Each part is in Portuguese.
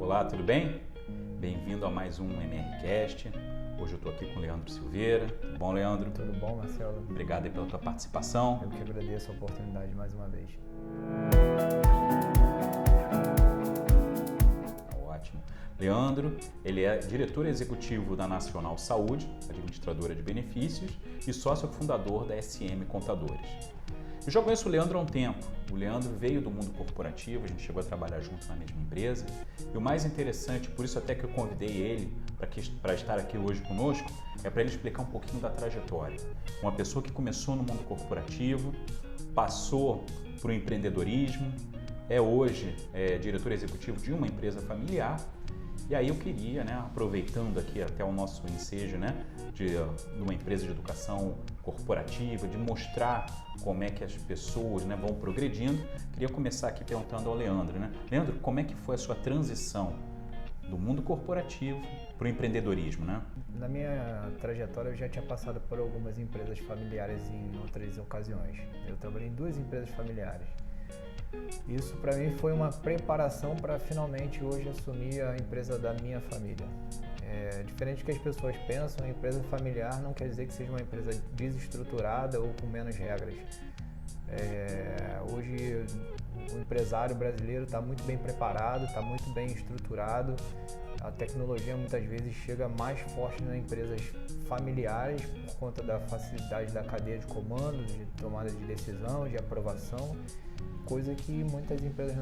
Olá, tudo bem? Bem-vindo a mais um MRCast. Hoje eu estou aqui com o Leandro Silveira. Tudo bom, Leandro? Tudo bom, Marcelo? Obrigado aí pela tua participação. Eu que agradeço a oportunidade mais uma vez. Ótimo. Leandro, ele é diretor executivo da Nacional Saúde, administradora de benefícios, e sócio fundador da SM Contadores. Eu já conheço o Leandro há um tempo. O Leandro veio do mundo corporativo, a gente chegou a trabalhar junto na mesma empresa. E o mais interessante, por isso até que eu convidei ele para estar aqui hoje conosco, é para ele explicar um pouquinho da trajetória. Uma pessoa que começou no mundo corporativo, passou para o empreendedorismo, é hoje diretor executivo de uma empresa familiar. E aí eu queria, aproveitando aqui até o nosso ensejo, de uma empresa de educação corporativa, de mostrar como é que as pessoas vão progredindo, queria começar aqui perguntando ao Leandro. Leandro, como é que foi a sua transição do mundo corporativo para o empreendedorismo? Na minha trajetória eu já tinha passado por algumas empresas familiares em outras ocasiões. Eu trabalhei em 2 empresas familiares. Isso para mim foi uma preparação para finalmente hoje assumir a empresa da minha família. Diferente do que as pessoas pensam, a empresa familiar não quer dizer que seja uma empresa desestruturada ou com menos regras. Hoje o empresário brasileiro está muito bem preparado, está muito bem estruturado. A tecnologia muitas vezes chega mais forte nas empresas familiares por conta da facilidade da cadeia de comando, de tomada de decisão, de aprovação, coisa que muitas empresas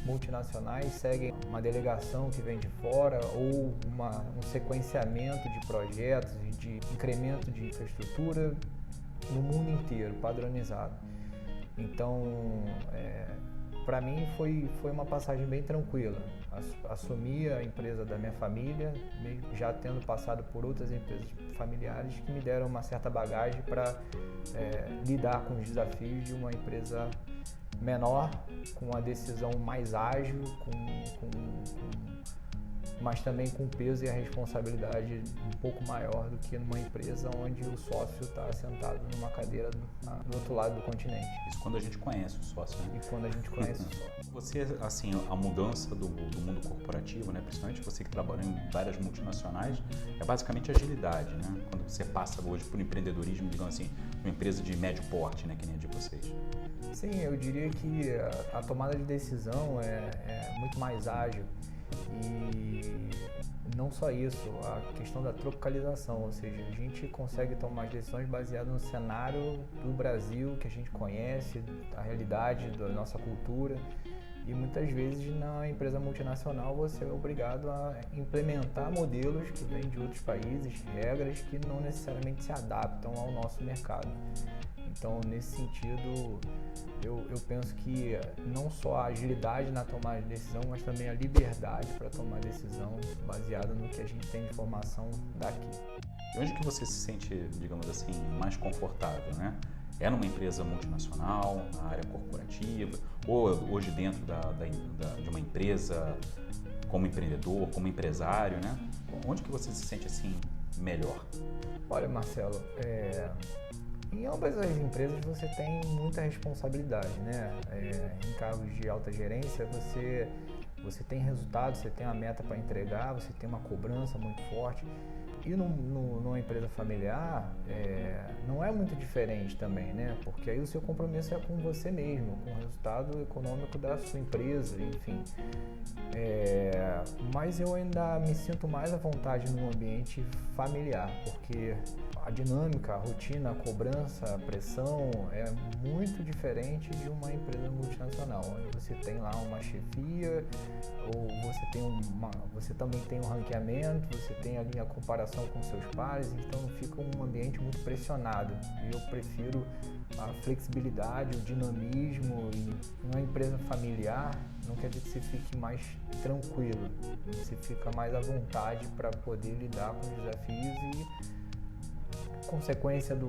multinacionais seguem uma delegação que vem de fora ou um sequenciamento de projetos e de incremento de infraestrutura no mundo inteiro, padronizado. Então, para mim foi uma passagem bem tranquila. Assumi a empresa da minha família, já tendo passado por outras empresas familiares que me deram uma certa bagagem para lidar com os desafios de uma empresa menor, com uma decisão mais ágil, mas também com o peso e a responsabilidade um pouco maior do que numa empresa onde o sócio está sentado numa cadeira do outro lado do continente. Isso quando a gente conhece o sócio, E quando a gente conhece o sócio. Você, assim, a mudança do mundo corporativo, principalmente você que trabalha em várias multinacionais, é basicamente agilidade, Quando você passa hoje por empreendedorismo, digamos assim, uma empresa de médio porte, que nem a de vocês. Sim, eu diria que a tomada de decisão é muito mais ágil. E não só isso, a questão da tropicalização, ou seja, a gente consegue tomar decisões baseadas no cenário do Brasil que a gente conhece, a realidade da nossa cultura, e muitas vezes na empresa multinacional você é obrigado a implementar modelos que vêm de outros países, regras que não necessariamente se adaptam ao nosso mercado. Então, nesse sentido, eu penso que não só a agilidade na tomada de decisão, mas também a liberdade para tomar decisão baseada no que a gente tem de informação daqui. E onde que você se sente, digamos assim, mais confortável, É numa empresa multinacional, na área corporativa, ou hoje dentro de uma empresa como empreendedor, como empresário, Onde que você se sente assim melhor? Olha, Marcelo, em ambas as empresas você tem muita responsabilidade, em cargos de alta gerência você tem resultados, você tem uma meta para entregar, você tem uma cobrança muito forte. E numa empresa familiar não é muito diferente também, Porque aí o seu compromisso é com você mesmo, com o resultado econômico da sua empresa, enfim. Mas eu ainda me sinto mais à vontade no ambiente familiar, porque a dinâmica, a rotina, a cobrança, a pressão é muito diferente de uma empresa multinacional, onde você tem lá uma chefia, ou você também tem um ranqueamento, você tem ali a comparação com seus pares, então fica um ambiente muito pressionado. E eu prefiro a flexibilidade, o dinamismo, e uma empresa familiar não quer dizer que você fique mais tranquilo, você fica mais à vontade para poder lidar com os desafios e consequência de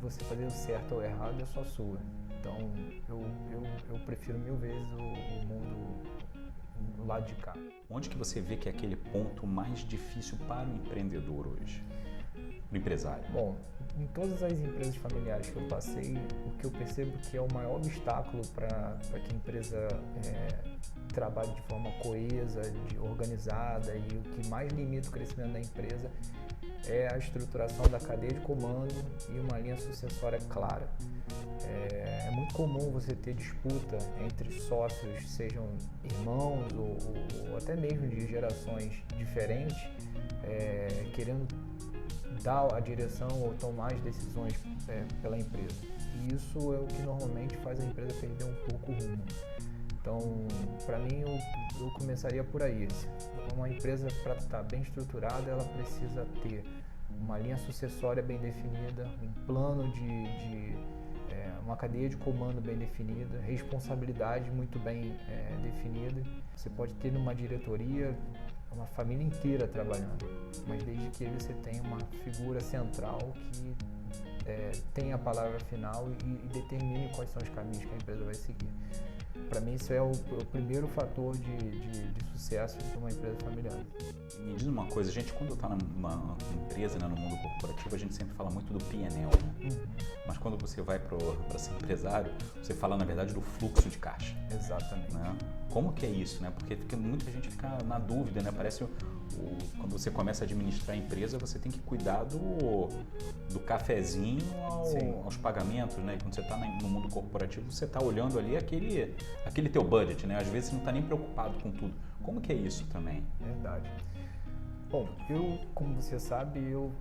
você fazer o certo ou o errado é só sua. Então eu prefiro 1000 vezes o mundo do lado de cá. Onde que você vê que é aquele ponto mais difícil para o empreendedor hoje? do empresário? Bom, em todas as empresas familiares que eu passei, o que eu percebo que é o maior obstáculo para que a empresa trabalhe de forma coesa, organizada, e o que mais limita o crescimento da empresa é a estruturação da cadeia de comando e uma linha sucessória clara. É muito comum você ter disputa entre sócios, sejam irmãos ou até mesmo de gerações diferentes, querendo dar a direção ou tomar as decisões pela empresa. E isso é o que normalmente faz a empresa perder um pouco o rumo. Então, para mim, eu começaria por aí. Uma empresa, para estar bem estruturada, ela precisa ter uma linha sucessória bem definida, um plano uma cadeia de comando bem definida, responsabilidade muito bem definida. Você pode ter numa diretoria uma família inteira trabalhando, mas desde que você tenha uma figura central que tenha a palavra final e determine quais são os caminhos que a empresa vai seguir. Para mim, isso é o primeiro fator de sucesso de uma empresa familiar. Me diz uma coisa, a gente quando está numa empresa, né, no mundo corporativo, a gente sempre fala muito do P&L, né? Mas quando você vai para ser empresário, você fala, na verdade, do fluxo de caixa. Exatamente. Né? Como que é isso, né? Porque muita gente fica na dúvida, né? Parece quando você começa a administrar a empresa, você tem que cuidar do cafezinho aos pagamentos, né? E quando você está no mundo corporativo, você está olhando ali aquele teu budget, né? Às vezes você não está nem preocupado com tudo. Como que é isso também? Verdade. Bom, como você sabe, eu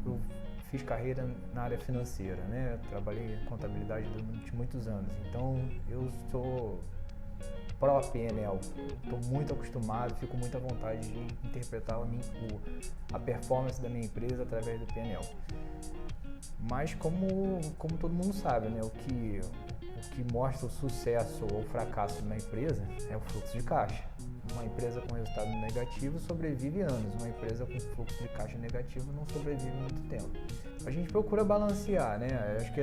fiz carreira na área financeira, né? Eu trabalhei em contabilidade durante muitos anos, então eu sou pró-P&L, estou muito acostumado, fico muito à vontade de interpretar a performance da minha empresa através do P&L. Mas como todo mundo sabe, né? O que mostra o sucesso ou o fracasso de uma empresa é o fluxo de caixa. Uma empresa com resultado negativo sobrevive anos, uma empresa com fluxo de caixa negativo não sobrevive muito tempo. A gente procura balancear, né? Acho que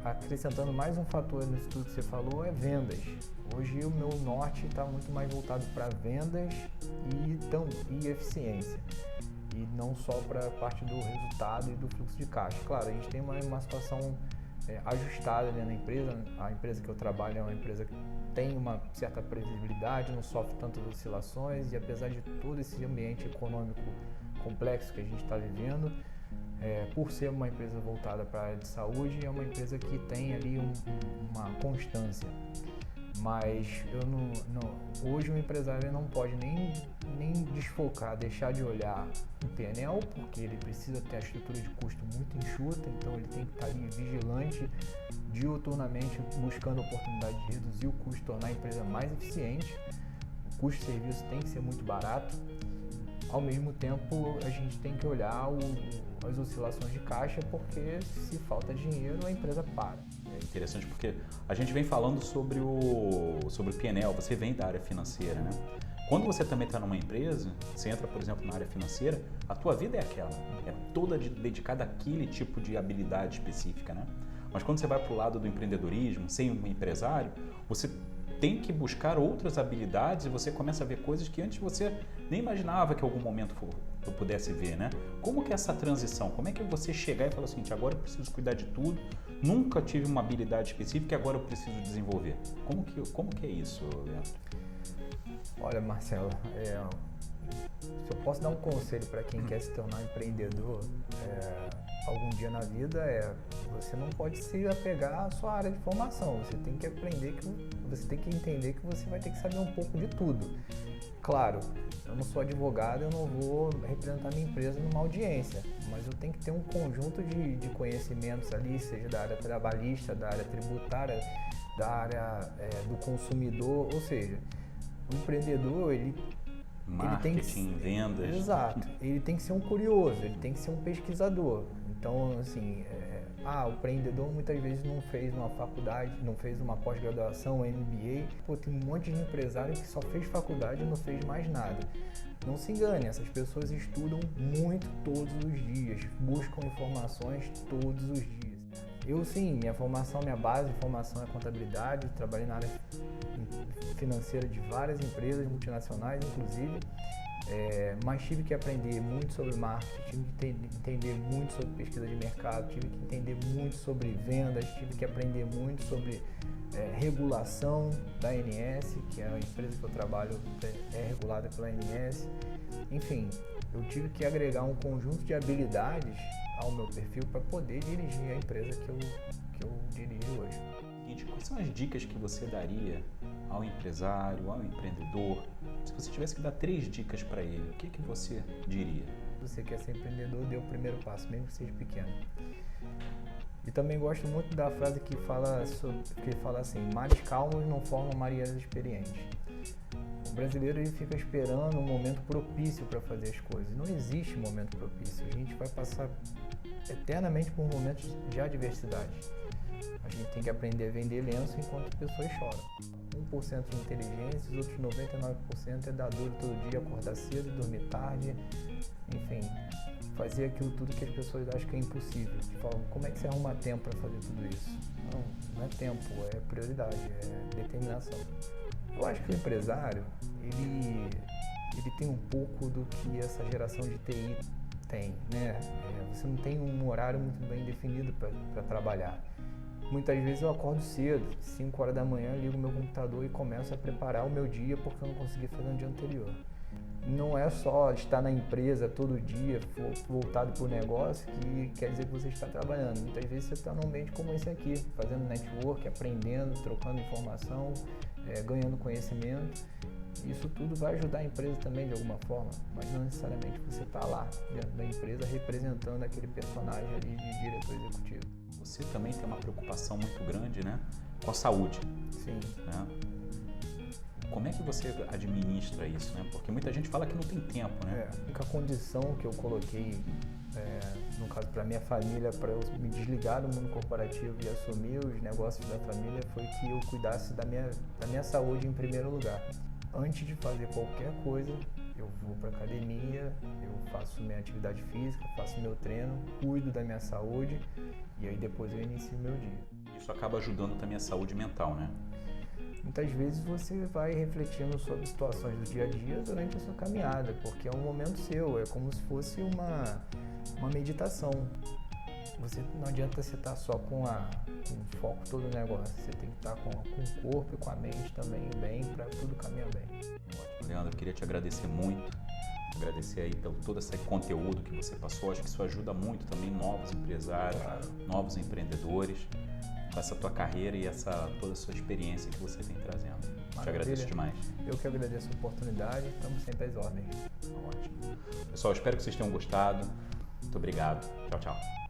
acrescentando mais um fator nisso tudo que você falou é vendas. Hoje o meu norte está muito mais voltado para vendas e eficiência. E não só para a parte do resultado e do fluxo de caixa. Claro, a gente tem uma situação ajustada, né, na empresa. A empresa que eu trabalho é uma empresa que tem uma certa previsibilidade, não sofre tantas oscilações, e apesar de todo esse ambiente econômico complexo que a gente está vivendo, por ser uma empresa voltada para a área de saúde, é uma empresa que tem ali uma constância. Mas hoje o empresário não pode nem desfocar, deixar de olhar o P&L, porque ele precisa ter a estrutura de custo muito enxuta, então ele tem que estar ali vigilante, diuturnamente buscando a oportunidade de reduzir o custo, tornar a empresa mais eficiente. O custo de serviço tem que ser muito barato. Ao mesmo tempo, a gente tem que olhar as oscilações de caixa, porque se falta dinheiro, a empresa para. É interessante porque a gente vem falando sobre o P&L, você vem da área financeira, né? Quando você também está numa empresa, você entra, por exemplo, na área financeira, a tua vida é aquela, é toda dedicada àquele tipo de habilidade específica, né? Mas quando você vai para o lado do empreendedorismo, sem um empresário, você tem que buscar outras habilidades e você começa a ver coisas que antes você nem imaginava que em algum momento eu pudesse ver, né? Como que é essa transição? Como é que você chegar e falar o seguinte, agora eu preciso cuidar de tudo, nunca tive uma habilidade específica e agora eu preciso desenvolver? Como que é isso, Leandro? Olha, Marcelo, se eu posso dar um conselho para quem quer se tornar empreendedor algum dia na vida, você não pode se apegar à sua área de formação. Você tem que você tem que entender que você vai ter que saber um pouco de tudo. Claro, eu não sou advogado, eu não vou representar minha empresa numa audiência, mas eu tenho que ter um conjunto de conhecimentos ali, seja da área trabalhista, da área tributária, da área do consumidor, ou seja, o empreendedor, marketing, vendas. Exato. Ele tem que ser um curioso, ele tem que ser um pesquisador. Então, assim, o empreendedor muitas vezes não fez uma faculdade, não fez uma pós-graduação, MBA. Tem um monte de empresário que só fez faculdade e não fez mais nada. Não se engane, essas pessoas estudam muito todos os dias, buscam informações todos os dias. Eu sim, minha base de formação é contabilidade, trabalhei na área financeira de várias empresas multinacionais, inclusive, Mas tive que aprender muito sobre marketing, tive que entender muito sobre pesquisa de mercado, tive que entender muito sobre vendas, tive que aprender muito sobre regulação da ANS, que é a empresa que eu trabalho, é regulada pela ANS. Enfim, eu tive que agregar um conjunto de habilidades ao meu perfil para poder dirigir a empresa que eu dirijo hoje. Quais são as dicas que você daria ao empresário, ao empreendedor? Se você tivesse que dar 3 dicas para ele, o que você diria? Se você quer ser empreendedor, dê o primeiro passo, mesmo que seja pequeno. E também gosto muito da frase que fala assim: mares calmos não formam marinheiros experientes. O brasileiro ele fica esperando um momento propício para fazer as coisas. Não existe momento propício. A gente vai passar eternamente por momentos de adversidade. A gente tem que aprender a vender lenço enquanto as pessoas choram. 1% de inteligência, os outros 99% é dar duro todo dia, acordar cedo, dormir tarde, enfim, fazer aquilo tudo que as pessoas acham que é impossível. Falam, como é que você arruma tempo para fazer tudo isso? Não é tempo, é prioridade, é determinação. Eu acho que o empresário, ele tem um pouco do que essa geração de TI tem, né? Você não tem um horário muito bem definido para trabalhar. Muitas vezes eu acordo cedo, 5 horas da manhã, ligo meu computador e começo a preparar o meu dia porque eu não consegui fazer no dia anterior. Não é só estar na empresa todo dia, voltado para o negócio, que quer dizer que você está trabalhando. Muitas vezes você está num ambiente como esse aqui, fazendo network, aprendendo, trocando informação, ganhando conhecimento. Isso tudo vai ajudar a empresa também de alguma forma, mas não necessariamente você está lá dentro da empresa representando aquele personagem ali de diretor executivo. Você também tem uma preocupação muito grande, né, com a saúde. Sim. Né? Como é que você administra isso, né? Porque muita gente fala que não tem tempo, né? A única condição que eu coloquei, no caso para minha família, para eu me desligar do mundo corporativo e assumir os negócios da família, foi que eu cuidasse da minha saúde em primeiro lugar. Antes de fazer qualquer coisa, eu vou para academia, eu faço minha atividade física, faço meu treino, cuido da minha saúde e aí depois eu inicio o meu dia. Isso acaba ajudando também a saúde mental, né? Muitas vezes você vai refletindo sobre situações do dia a dia durante a sua caminhada, porque é um momento seu, é como se fosse uma meditação. Não adianta você estar só com o foco todo no negócio, você tem que estar com o corpo e com a mente também bem, para tudo caminhar bem. Ótimo, Leandro, eu queria te agradecer muito, agradecer aí pelo todo esse conteúdo que você passou, acho que isso ajuda muito também novos empresários, claro, novos empreendedores, com essa tua carreira e toda a sua experiência que você vem trazendo. Maravilha. Te agradeço demais. Eu que agradeço a oportunidade, estamos sempre às ordens. Ótimo. Pessoal, espero que vocês tenham gostado. Muito obrigado. Tchau, tchau.